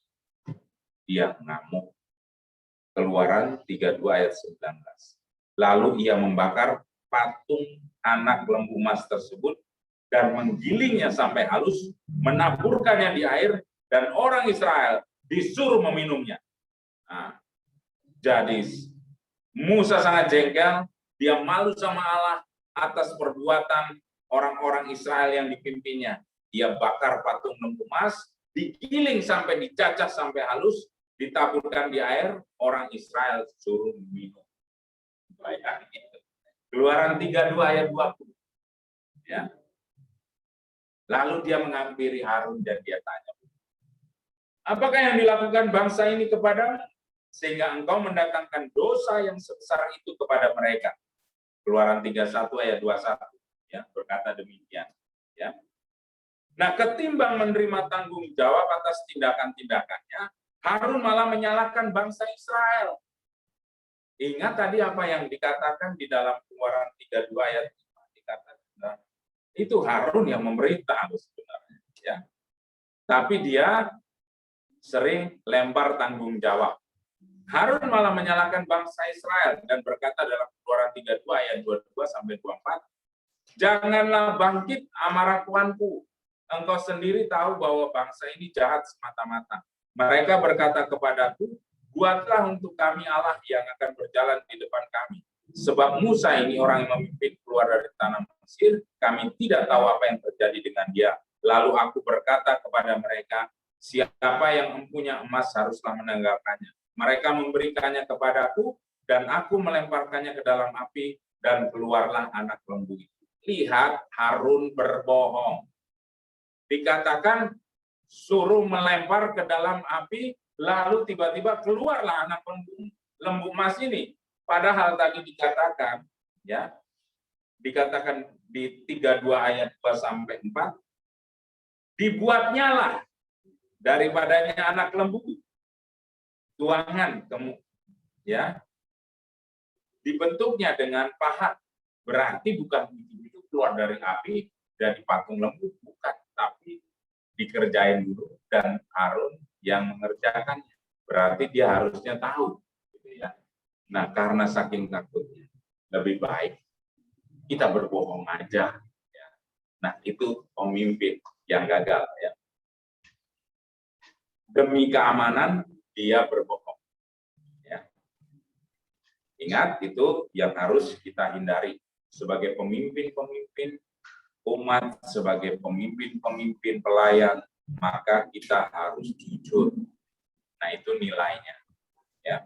Dia ngamuk. Keluaran 32 ayat 19. Lalu ia membakar patung anak lembu emas tersebut dan menggilingnya sampai halus, menaburkannya di air, dan orang Israel disuruh meminumnya. Nah, jadi Musa sangat jengkel, dia malu sama Allah atas perbuatan orang-orang Israel yang dipimpinnya. Dia bakar patung lembu emas, digiling sampai dicacah sampai halus, ditaburkan di air, orang Israel suruh minum. Keluaran 32 ayat 20. Ya. Lalu dia menghampiri Harun dan dia tanya, apakah yang dilakukan bangsa ini kepadamu sehingga engkau mendatangkan dosa yang sebesar itu kepada mereka? Keluaran 31 ayat 21, ya, berkata demikian, ya. Nah, ketimbang menerima tanggung jawab atas tindakan-tindakannya, Harun malah menyalahkan bangsa Israel. Ingat tadi apa yang dikatakan di dalam Keluaran 32 ayat 5, dikatakan itu Harun yang memerintah sebenarnya, ya. Tapi dia sering lempar tanggung jawab. Harun malah menyalahkan bangsa Israel dan berkata dalam Keluaran 32 ayat 22 sampai 24, janganlah bangkit amarah Tuanku. Engkau sendiri tahu bahwa bangsa ini jahat semata-mata. Mereka berkata kepadaku, buatlah untuk kami Allah yang akan berjalan di depan kami. Sebab Musa ini orang yang memimpin keluar dari tanah Mesir, kami tidak tahu apa yang terjadi dengan dia. Lalu aku berkata kepada mereka, siapa yang mempunyai emas haruslah menanggalkannya. Mereka memberikannya kepadaku, dan aku melemparkannya ke dalam api, dan keluarlah anak lembu itu. Lihat, Harun berbohong. Dikatakan suruh melempar ke dalam api, lalu tiba-tiba keluarlah anak lembu emas ini. Padahal tadi dikatakan, ya, dikatakan di 32 ayat 2 sampai 4, dibuatnyalah daripadanya anak lembu tuangan, ya, dibentuknya dengan pahat. Berarti bukan itu keluar dari api dari patung lembu, bukan, tapi dikerjain dulu dan Harun yang mengerjakannya. Berarti dia harusnya tahu, gitu ya. Nah, karena saking takutnya, lebih baik kita berbohong aja. Ya. Nah, itu pemimpin yang gagal, ya. Demi keamanan dia berbohong. Ya. Ingat, itu yang harus kita hindari sebagai pemimpin-pemimpin umat, sebagai pemimpin-pemimpin pelayan, maka kita harus jujur. Nah, itu nilainya. Ya.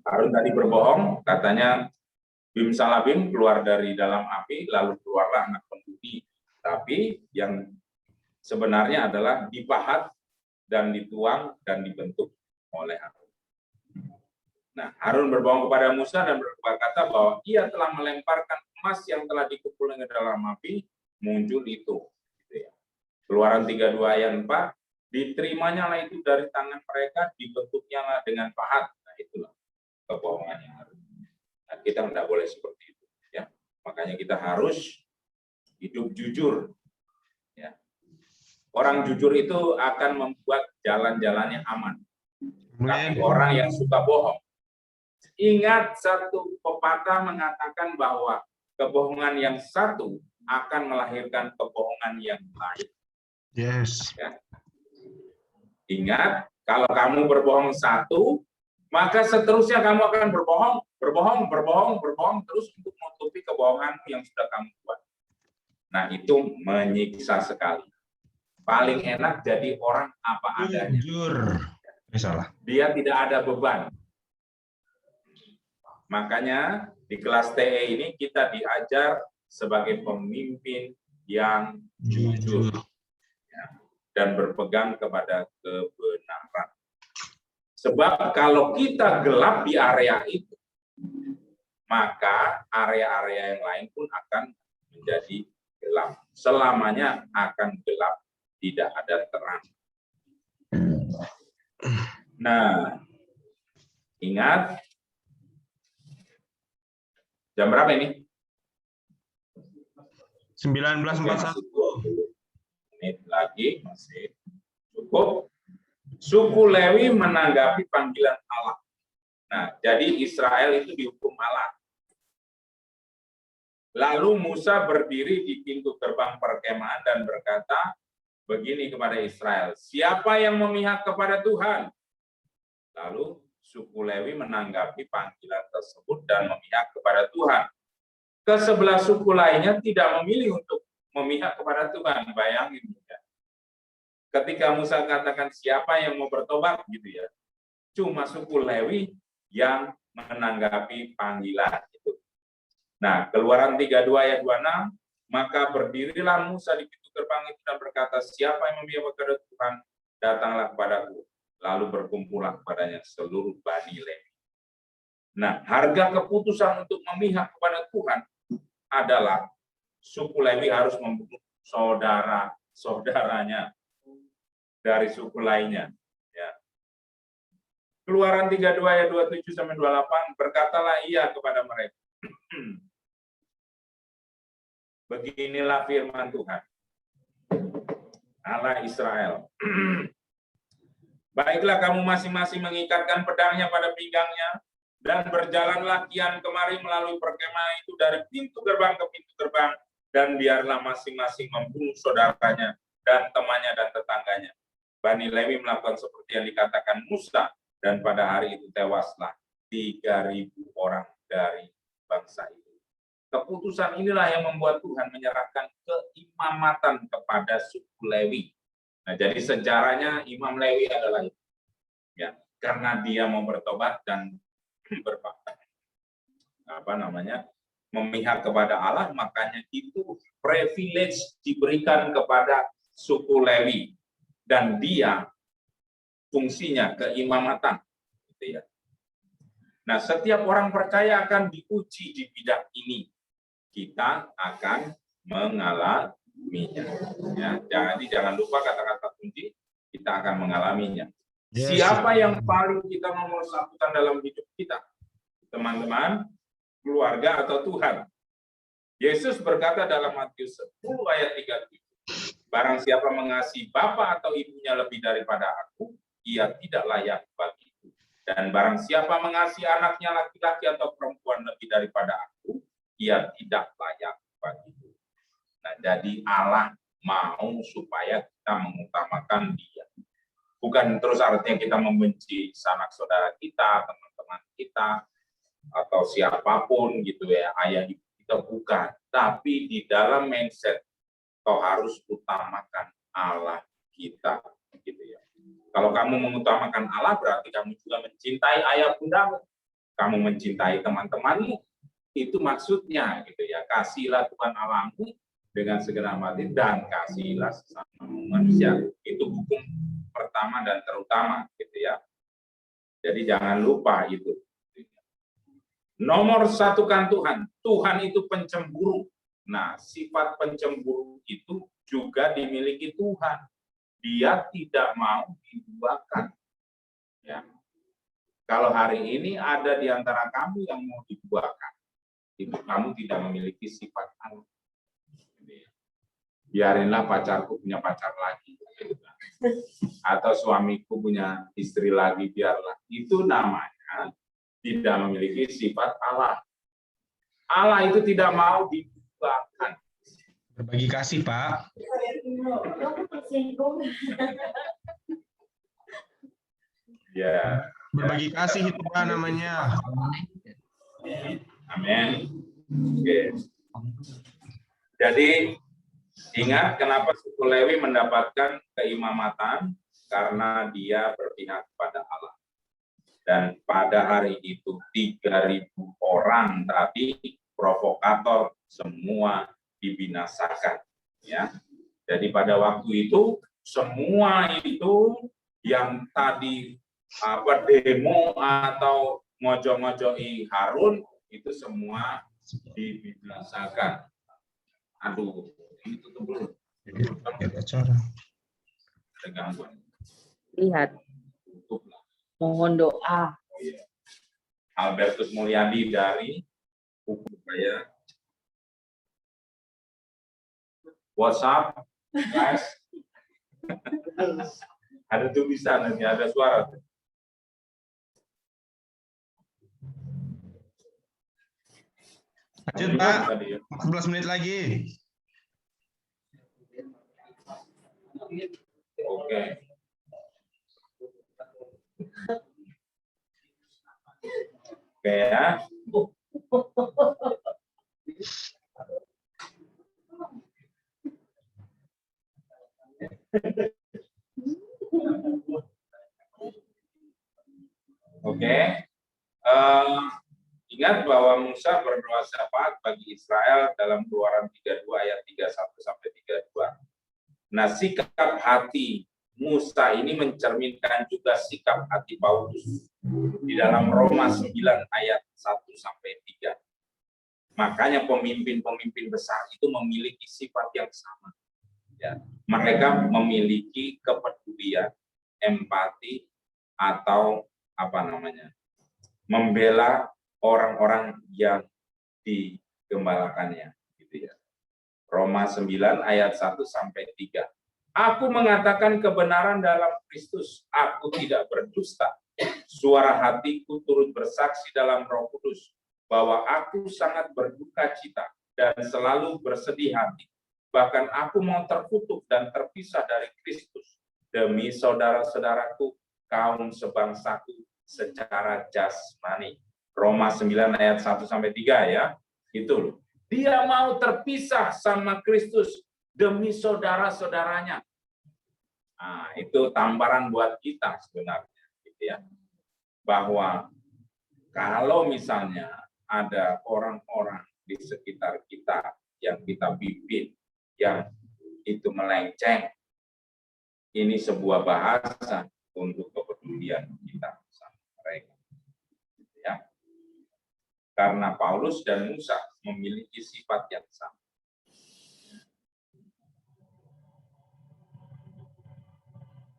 Harun tadi berbohong, katanya Bim Salabim keluar dari dalam api, lalu keluarlah anak pembumi. Tapi yang sebenarnya adalah dipahat dan dituang dan dibentuk oleh Harun. Nah, Harun berbohong kepada Musa dan berkata bahwa ia telah melemparkan emas yang telah dikumpulkan ke dalam api, muncul itu. Gitu ya. Keluaran 32 ayat 4, diterimanya lah itu dari tangan mereka, dibentuknya lah dengan pahat. Nah, itulah kebohongan yang harus. Nah, kita tidak boleh seperti itu. Ya. Makanya kita harus hidup jujur. Ya. Orang jujur itu akan membuat jalan-jalannya aman. Tapi orang yang suka bohong, ingat satu pepatah mengatakan bahwa kebohongan yang satu akan melahirkan kebohongan yang lain. Yes. Ya. Ingat, kalau kamu berbohong satu, maka seterusnya kamu akan berbohong terus untuk menutupi kebohongan yang sudah kamu buat. Nah, itu menyiksa sekali. Paling enak jadi orang apa adanya. Jujur. Salah. Dia tidak ada beban. Makanya di kelas TE ini kita diajar sebagai pemimpin yang jujur ya, dan berpegang kepada kebenaran. Sebab kalau kita gelap di area itu, maka area-area yang lain pun akan menjadi gelap. Selamanya akan gelap, tidak ada terang. Nah, ingat, jam berapa ini? 19:41. 20 menit lagi, masih cukup. Suku Lewi menanggapi panggilan Allah. Nah, jadi Israel itu dihukum Allah. Lalu Musa berdiri di pintu gerbang perkemahan dan berkata begini kepada Israel, siapa yang memihak kepada Tuhan? Lalu suku Lewi menanggapi panggilan tersebut dan memihak kepada Tuhan. Kesebelah suku lainnya tidak memilih untuk memihak kepada Tuhan. Bayangin ya. Ketika Musa katakan siapa yang mau bertobat gitu ya. Cuma suku Lewi yang menanggapi panggilan itu. Nah, Keluaran 32 ayat 26, maka berdirilah Musa di pintu gerbang itu dan berkata, siapa yang memihak kepada Tuhan, datanglah kepadaku. Lalu berkumpullah kepadanya seluruh Bani Lewi. Nah, harga keputusan untuk memihak kepada Tuhan adalah suku Lewi harus membunuh saudara-saudaranya dari suku lainnya. Ya. Keluaran 32 ayat 27-28, berkatalah ia kepada mereka. Beginilah firman Tuhan, Allah Israel. Baiklah kamu masing-masing mengikatkan pedangnya pada pinggangnya, dan berjalanlah kian kemari melalui perkemahan itu dari pintu gerbang ke pintu gerbang, dan biarlah masing-masing membunuh saudaranya dan temannya dan tetangganya. Bani Lewi melakukan seperti yang dikatakan Musa, dan pada hari itu tewaslah 3.000 orang dari bangsa itu. Keputusan inilah yang membuat Tuhan menyerahkan keimamatan kepada suku Lewi. Nah, jadi sejarahnya Imam Lewi adalah itu. Ya, karena dia mau bertobat dan memihak kepada Allah, makanya itu privilege diberikan kepada suku Lewi dan dia fungsinya keimamatan gitu ya. Nah, setiap orang percaya akan diuji di bidang ini. Kita akan mengalaminya. Ya, jangan lupa kata-kata kunci, kita akan mengalaminya. Yes. Siapa yang paling kita nomor satukan dalam hidup kita? Teman-teman, keluarga atau Tuhan? Yesus berkata dalam Matius 10 ayat 37, barang siapa mengasihi bapa atau ibunya lebih daripada aku, ia tidak layak bagiku. Dan barang siapa mengasihi anaknya laki-laki atau perempuan lebih daripada aku, ia tidak layak bagiku. Nah, jadi Allah mau supaya kita mengutamakan dia. Bukan terus artinya kita membenci sanak saudara kita, teman-teman kita, atau siapapun gitu ya, ayah ibu kita, bukan. Tapi di dalam mindset kau harus utamakan Allah kita gitu ya. Kalau kamu mengutamakan Allah berarti kamu juga mencintai ayah bundamu. kamu mencintai teman-temanmu, itu maksudnya gitu ya. Kasihilah Tuhan Allahmu dengan segenap hati dan kasihilah sesama manusia. Itu hukum pertama dan terutama gitu ya. Jadi jangan lupa itu. Nomor satu kan Tuhan. Tuhan itu pencemburu. Nah, sifat pencemburu itu juga dimiliki Tuhan. Dia tidak mau diduakan. Ya. Kalau hari ini ada di antara kamu yang mau diduakan, itu kamu tidak memiliki sifat Allah. Biarinlah pacarku punya pacar lagi. Atau suamiku punya istri lagi, biarlah. Itu namanya tidak memiliki sifat Allah. Allah itu tidak mau diduakan. Berbagi kasih, Pak. Ya. Berbagi kasih itu Pak namanya. Amin. Oke. Jadi ingat kenapa suku Lewi mendapatkan keimamatan, karena dia berpihak pada Allah. Dan pada hari itu 3.000 orang tadi provokator semua dibinasakan. Ya. Jadi pada waktu itu semua itu yang tadi demo atau ngojo-ngojoi Harun itu semua dibinasakan. Aduh, itu belum. Ada gangguan. Lihat, Tutuplah. mohon doa. Albertus Mulyadi dari Hukum Saya. WhatsApp, guys. Ada tulisan nanti, ada suara. Lanjut Pak, 14 menit lagi. Oke. Oke ya. Oke. Ingat bahwa Musa berdoa syafaat bagi Israel dalam Keluaran 32 ayat 31 sampai 32. Nah, sikap hati Musa ini mencerminkan juga sikap hati Paulus di dalam Roma 9 ayat 1 sampai 3. Makanya pemimpin-pemimpin besar itu memiliki sifat yang sama. Ya, mereka memiliki kepedulian, empati, atau membela orang-orang yang digembalakannya, gitu ya. Roma 9 ayat 1 sampai 3. Aku mengatakan kebenaran dalam Kristus, aku tidak berdusta. Suara hatiku turut bersaksi dalam Roh Kudus bahwa aku sangat berduka cita dan selalu bersedih hati. Bahkan aku mau terkutuk dan terpisah dari Kristus demi saudara-saudaraku, kaum sebangsaku secara jasmani. Roma 9 ayat 1 sampai 3 ya. Itu loh. Dia mau terpisah sama Kristus demi saudara-saudaranya. Nah, itu tamparan buat kita sebenarnya, gitu ya. Bahwa kalau misalnya ada orang-orang di sekitar kita yang kita pimpin yang itu melenceng, ini sebuah bahasa untuk kepedulian kita sama mereka. Ya. Karena Paulus dan Musa memiliki sifat yang sama.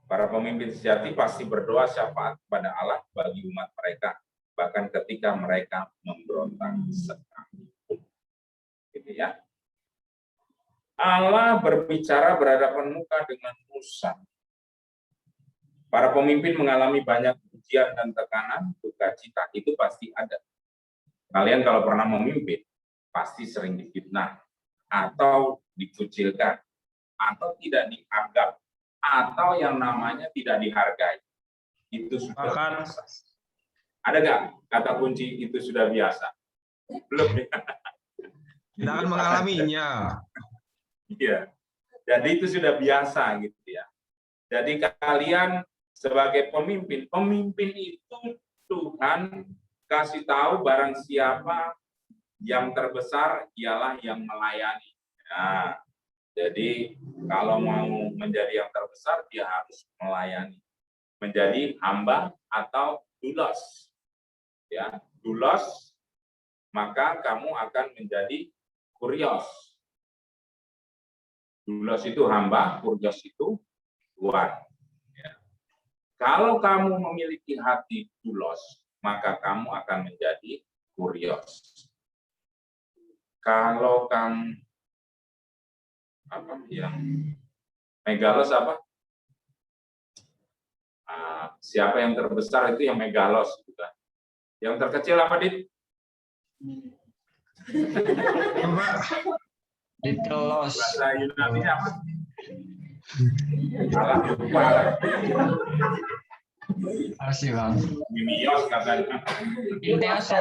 Para pemimpin sejati pasti berdoa syafaat kepada Allah bagi umat mereka, bahkan ketika mereka memberontak sekalipun. Gitu ya. Allah berbicara berhadapan muka dengan Musa. Para pemimpin mengalami banyak ujian dan tekanan, duka cita itu pasti ada. Kalian kalau pernah memimpin, pasti sering difitnah, atau dikucilkan, atau tidak dianggap, atau yang namanya tidak dihargai. Itu sudah biasa. Ada nggak kata kunci itu sudah biasa? Belum ya? Kita akan mengalaminya. Iya. Jadi itu sudah biasa gitu ya. Jadi kalian sebagai pemimpin itu Tuhan kasih tahu barang siapa yang terbesar ialah yang melayani. Nah, jadi kalau mau menjadi yang terbesar dia harus melayani. Menjadi hamba atau doulos. Ya, doulos, maka kamu akan menjadi kurios. Doulos itu hamba, kurios itu tuan. Ya. Kalau kamu memiliki hati doulos, maka kamu akan menjadi kurios. Kalau kamu apa yang megalos apa? Siapa yang terbesar itu yang megalos juga. Yang terkecil apa, Dit? Ditelos. Bahasa Yunani-nya apa? Salah lupa. Asih bang. Mimios katanya. Inteosa.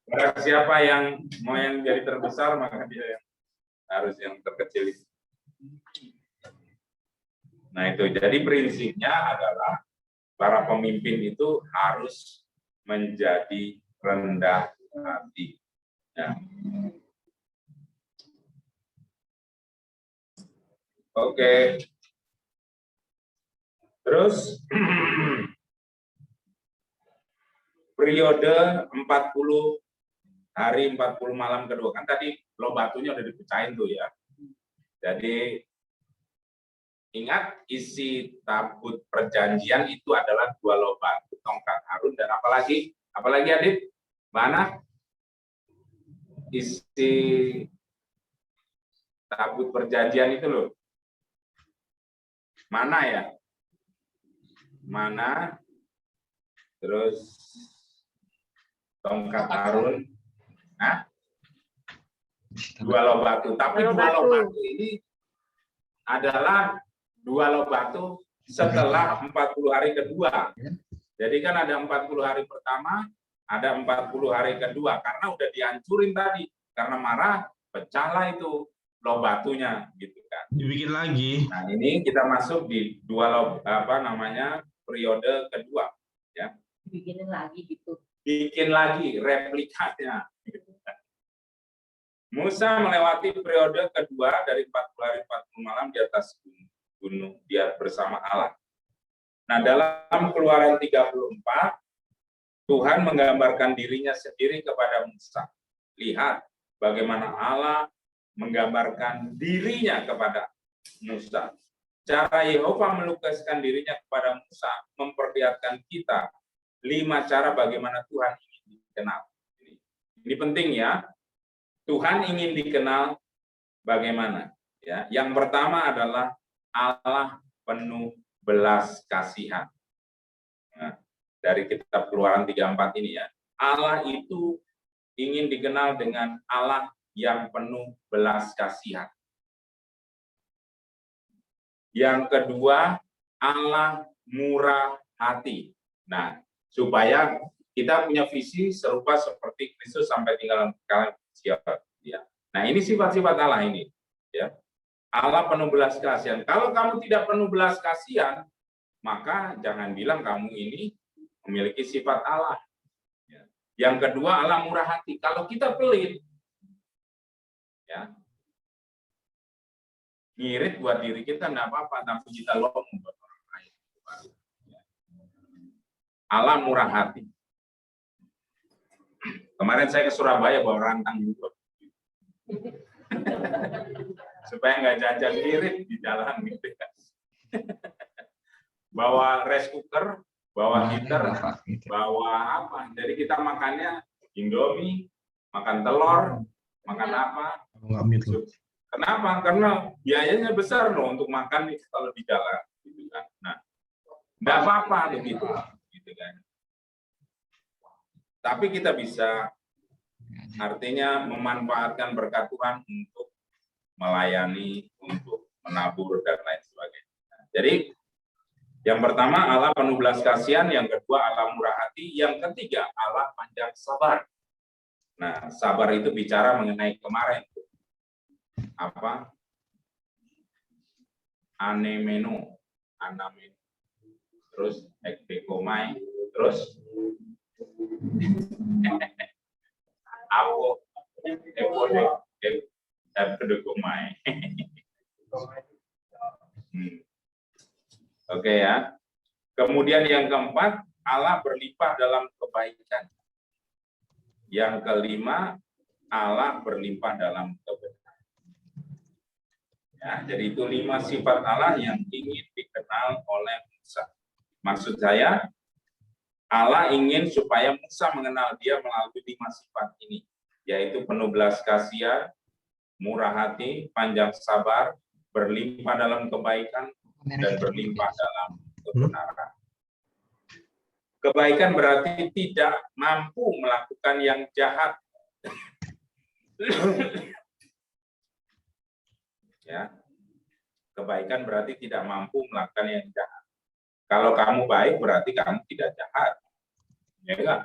Barang siapa yang mau yang jadi terbesar, maka dia yang harus yang terkecil. Nah itu, jadi prinsipnya adalah para pemimpin itu harus menjadi rendah hati. Ya. Oke. Terus periode 40 hari 40 malam kedua. Kan tadi loh batunya udah dipecahin tuh ya. Jadi ingat isi tabut perjanjian itu adalah 2 loh batu, tongkat Harun dan apalagi Adit? Mana? Isi tabut perjanjian itu loh. Mana ya? Mana? Terus tongkat Harun. Nah, 2 loh batu. Tapi 2 loh batu ini adalah 2 loh batu setelah 40 hari kedua. Jadi kan ada 40 hari pertama, ada 40 hari kedua. Karena udah dihancurin tadi. Karena marah, pecahlah itu loh batunya. Gitu kan. Dibikin lagi. Nah ini kita masuk di 2 loh, periode kedua. Ya. Bikinin lagi gitu. Bikin lagi replikanya. Musa melewati periode kedua dari 40 hari 40 malam di atas gunung dia bersama Allah. Nah, dalam Keluaran 34 Tuhan menggambarkan dirinya sendiri kepada Musa. Lihat bagaimana Allah menggambarkan dirinya kepada Musa. Cara Yehova melukiskan dirinya kepada Musa memperlihatkan kita 5 cara bagaimana Tuhan ingin dikenal. Ini penting ya. Tuhan ingin dikenal bagaimana? Ya, yang pertama adalah Allah penuh belas kasihan. Nah, dari kitab Keluaran 34 ini ya. Allah itu ingin dikenal dengan Allah yang penuh belas kasihan. Yang kedua, Allah murah hati. Nah, supaya kita punya visi serupa seperti Kristus sampai tinggal kalian siapa dia. Nah, ini sifat-sifat Allah ini, ya. Allah penuh belas kasihan. Kalau kamu tidak penuh belas kasihan, maka jangan bilang kamu ini memiliki sifat Allah. Ya. Yang kedua, Allah murah hati. Kalau kita pelit, ya, ngirit buat diri kita enggak apa-apa, tapi kita lom buat orang lain. Allah murah hati. Kemarin saya ke Surabaya bawa rantang juga. Supaya nggak jajan ngirit di jalan gitu. Bawa rice cooker, bawa heater, bawa apa. Jadi kita makannya Indomie, makan telur, makan apa. Kenapa? Karena biayanya besar loh untuk makan kalau di jalan. Gitu kan. Nah, nggak apa-apa begitu. Gitu kan. Tapi kita bisa artinya memanfaatkan berkat Tuhan untuk melayani, untuk menabur dan lain sebagainya. Jadi yang pertama Allah penuh belas kasihan, yang kedua Allah murah hati, yang ketiga Allah panjang sabar. Nah, sabar itu bicara mengenai kemarin apa? Anemeno, terus ekdekomai, Terus aku pendukung main. Oke ya. Kemudian yang keempat, Allah berlimpah dalam kebaikan. Yang kelima, Allah berlimpah dalam kebenaran. Ya, jadi itu 5 sifat Allah yang ingin dikenal oleh Musa. Maksud saya, Allah ingin supaya Musa mengenal dia melalui 5 sifat ini, yaitu penuh belas kasihan, murah hati, panjang sabar, berlimpah dalam kebaikan, dan berlimpah dalam kebenaran. Kebaikan berarti tidak mampu melakukan yang jahat. Ya. Kebaikan berarti tidak mampu melakukan yang jahat. Kalau kamu baik berarti kamu tidak jahat. Ya enggak?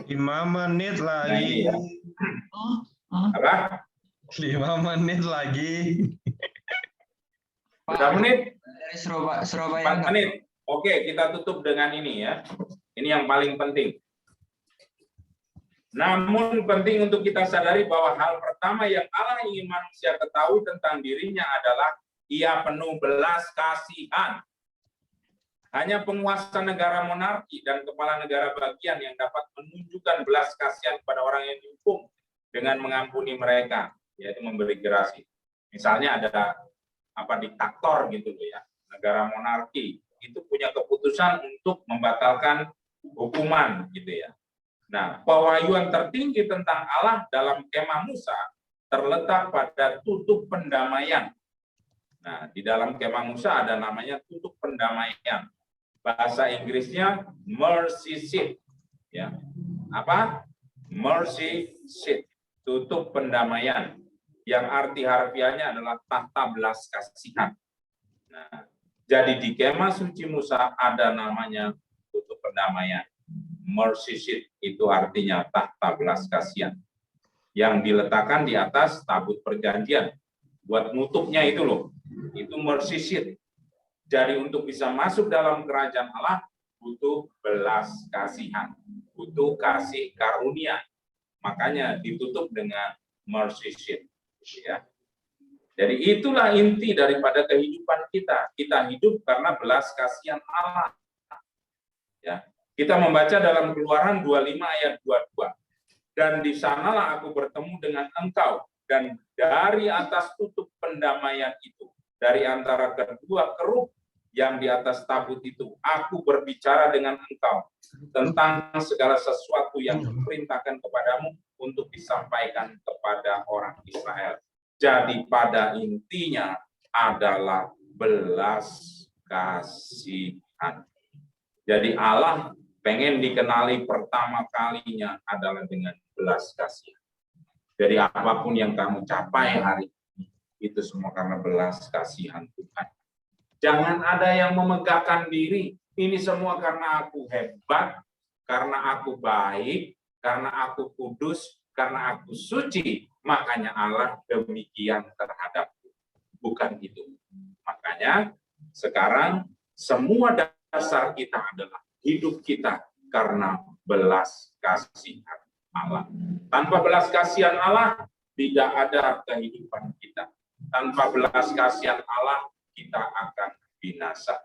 Lima menit lagi. Apa? 5 menit lagi. Berapa menit? Dari Surabaya. 4 menit. Oke, kita tutup dengan ini ya. Ini yang paling penting. Namun penting untuk kita sadari bahwa hal pertama yang Allah ingin manusia ketahui tentang dirinya adalah ia penuh belas kasihan. Hanya penguasa negara monarki dan kepala negara bagian yang dapat menunjukkan belas kasihan kepada orang yang dihukum dengan mengampuni mereka, yaitu memberi gerasi. Misalnya ada diktator gitu loh ya, negara monarki itu punya keputusan untuk membatalkan hukuman gitu ya. Nah, pewahyuan tertinggi tentang Allah dalam kemah Musa terletak pada tutup pendamaian. Nah, di dalam kemah Musa ada namanya tutup pendamaian. Bahasa Inggrisnya mercy seat. Ya. Apa? Mercy seat. Tutup pendamaian. Yang arti harfiahnya adalah tahta belas kasihan. Nah, jadi di kemah suci Musa ada namanya tutup pendamaian. Mercy seat itu artinya tahta belas kasihan yang diletakkan di atas tabut perjanjian buat nutupnya itu loh, itu mercy seat. Jadi untuk bisa masuk dalam kerajaan Allah butuh belas kasihan, butuh kasih karunia, makanya ditutup dengan mercy seat ya. Jadi itulah inti daripada kehidupan kita. Kita hidup karena belas kasihan Allah ya. Kita membaca dalam Keluaran 25 ayat 22. Dan di sanalah aku bertemu dengan engkau. Dan dari atas tutup pendamaian itu, dari antara kedua kerub yang di atas tabut itu, aku berbicara dengan engkau tentang segala sesuatu yang diperintahkan kepadamu untuk disampaikan kepada orang Israel. Jadi pada intinya adalah belas kasihan. Jadi Allah pengen dikenali pertama kalinya adalah dengan belas kasihan. Jadi apapun yang kamu capai hari ini, itu semua karena belas kasihan Tuhan. Jangan ada yang memegahkan diri, ini semua karena aku hebat, karena aku baik, karena aku kudus, karena aku suci, makanya Allah demikian terhadapku. Bukan itu. Makanya sekarang semua dasar kita adalah hidup kita karena belas kasihan Allah. Tanpa belas kasihan Allah, tidak ada kehidupan kita. Tanpa belas kasihan Allah, kita akan binasa.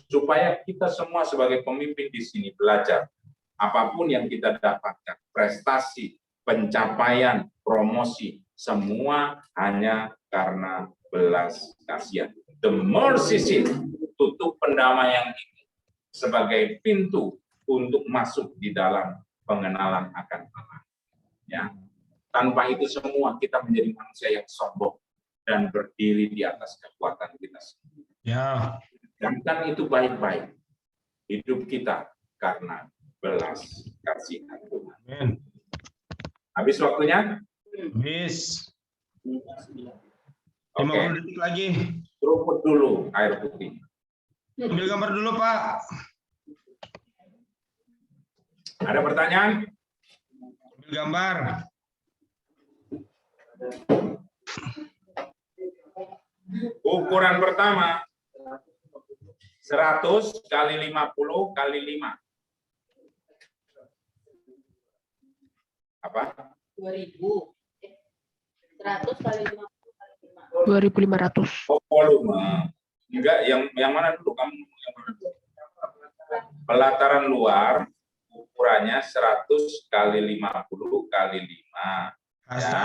Supaya kita semua sebagai pemimpin di sini belajar, apapun yang kita dapatkan, prestasi, pencapaian, promosi, semua hanya karena belas kasihan. The mercy seat, tutup pendamaian ini sebagai pintu untuk masuk di dalam pengenalan akan Allah. Ya. Tanpa itu semua kita menjadi manusia yang sombong dan berdiri di atas kekuatan kita sendiri. Ya. Dan kan itu baik-baik. Hidup kita karena belas kasihan Tuhan. Amin. Habis waktunya? Habis. 50 Oke. detik lagi. Seruput dulu air putih. Ambil gambar dulu, Pak. Ada pertanyaan? Ambil gambar. Ukuran pertama 100 kali 50 kali 5. Apa? 2000. 100 kali 50 kali 5. 2.500. Oh, volume. Enggak, yang mana dulu kamu? Yang mana dulu? Pelataran luar ukurannya 100 kali 50 kali 5. Hasta.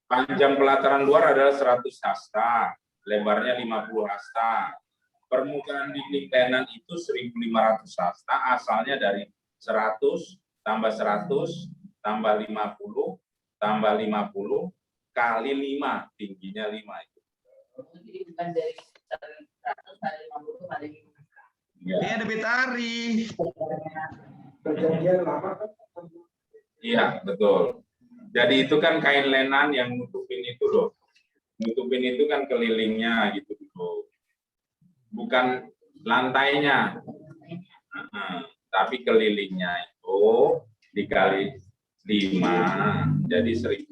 Panjang pelataran luar adalah 100 hasta, lebarnya 50 hasta. Permukaan dinding tenan itu 1.500 hasta, asalnya dari 100 tambah 100 tambah 50 tambah 50 kali 5, tingginya 5 itu. Jadi bukan dari 100 kali 50 kali 5. Ini ada Betari. Iya, betul. Jadi itu kan kain lenan yang nutupin itu loh. Nutupin itu kan kelilingnya gitu loh. Bukan lantainya. Tapi kelilingnya itu dikali 5 jadi 1.500.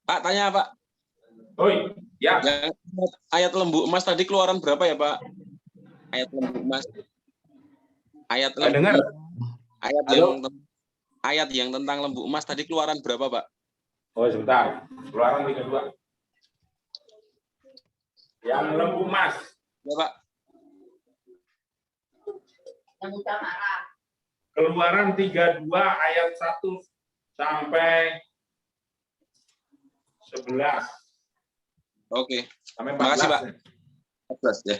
Pak, tanya Pak. Oi, ya. Yang ayat lembu emas tadi keluaran berapa ya Pak? Ayat lembu emas. Ayat Nggak lembu. dengar. Ayat yang tentang lembu emas tadi keluaran berapa Pak? Oh, sebentar. Keluaran 32. Yang lembu emas. Ya Pak. Yang utama. Keluaran 32 ayat 1 sampai 11. Oke. Sampai 14. Makasih, Pak. 14 ya.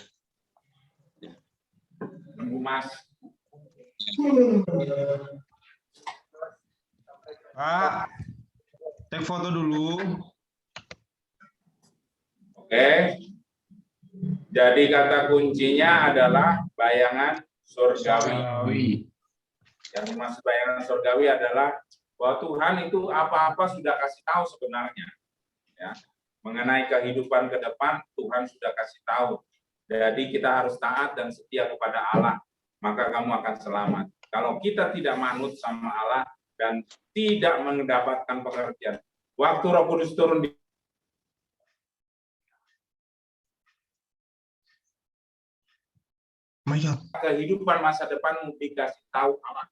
Lembu emas. Pak, take foto dulu. Oke. Jadi kata kuncinya adalah bayangan surgawi. Yang dimaksud bayangan surgawi adalah bahwa Tuhan itu apa-apa sudah kasih tahu sebenarnya. Ya. Mengenai kehidupan ke depan, Tuhan sudah kasih tahu. Jadi kita harus taat dan setia kepada Allah, maka kamu akan selamat. Kalau kita tidak manut sama Allah dan tidak mendapatkan pengertian, waktu Roh Kudus turun di kehidupan masa depanmu dikasih tahu Allah,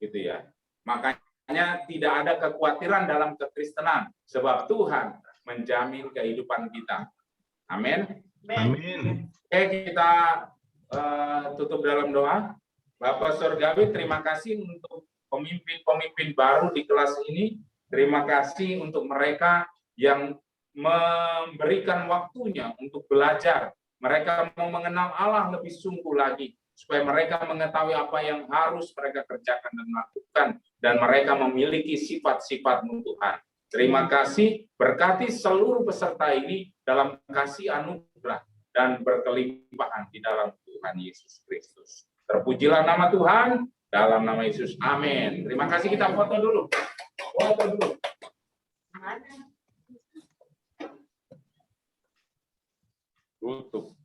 gitu ya. Makanya tidak ada kekhawatiran dalam kekristenan, sebab Tuhan menjamin kehidupan kita. Amin. Amin. Oke, kita tutup dalam doa. Bapak Surgawi, terima kasih untuk pemimpin-pemimpin baru di kelas ini. Terima kasih untuk mereka yang memberikan waktunya untuk belajar. Mereka mau mengenal Allah lebih sungguh lagi, supaya mereka mengetahui apa yang harus mereka kerjakan dan lakukan, dan mereka memiliki sifat-sifat-Mu Tuhan. Terima kasih, berkati seluruh peserta ini dalam kasih anugerah dan berkelimpahan di dalam Tuhan Yesus Kristus. Terpujilah nama Tuhan, dalam nama Yesus. Amin. Terima kasih, kita foto dulu. Foto dulu. Tutup.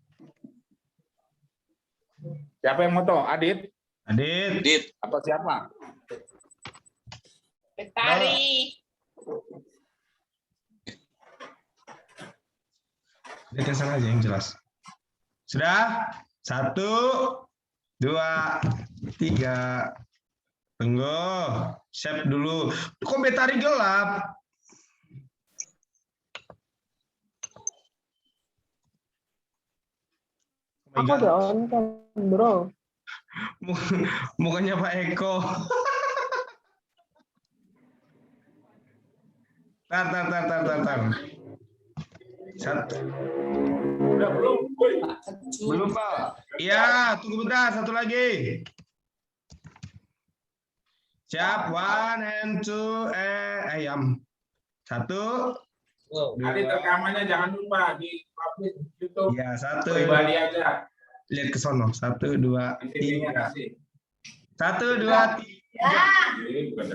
Siapa yang foto? Adit? Adit. Dit. Apa siapa? Betari. Lihat yang sana aja yang jelas. Sudah? 1, 2, 3. Tunggu. Save dulu. Kok Betari gelap? Oh my Aku God. udah on cam, bro. Mukanya Pak Eko. Tar. Satu. Udah belum? Woi. Belum, Pak. Iya, tunggu bentar, satu lagi. Siap, 1 and 2 ayam. 1. Adit, rekamannya jangan lupa di publish YouTube. Iya, 1. Pribadi aja. Lihat ke sono. 1, 2, Intinya 3. kasih. 1, 2, 3. Ini bukan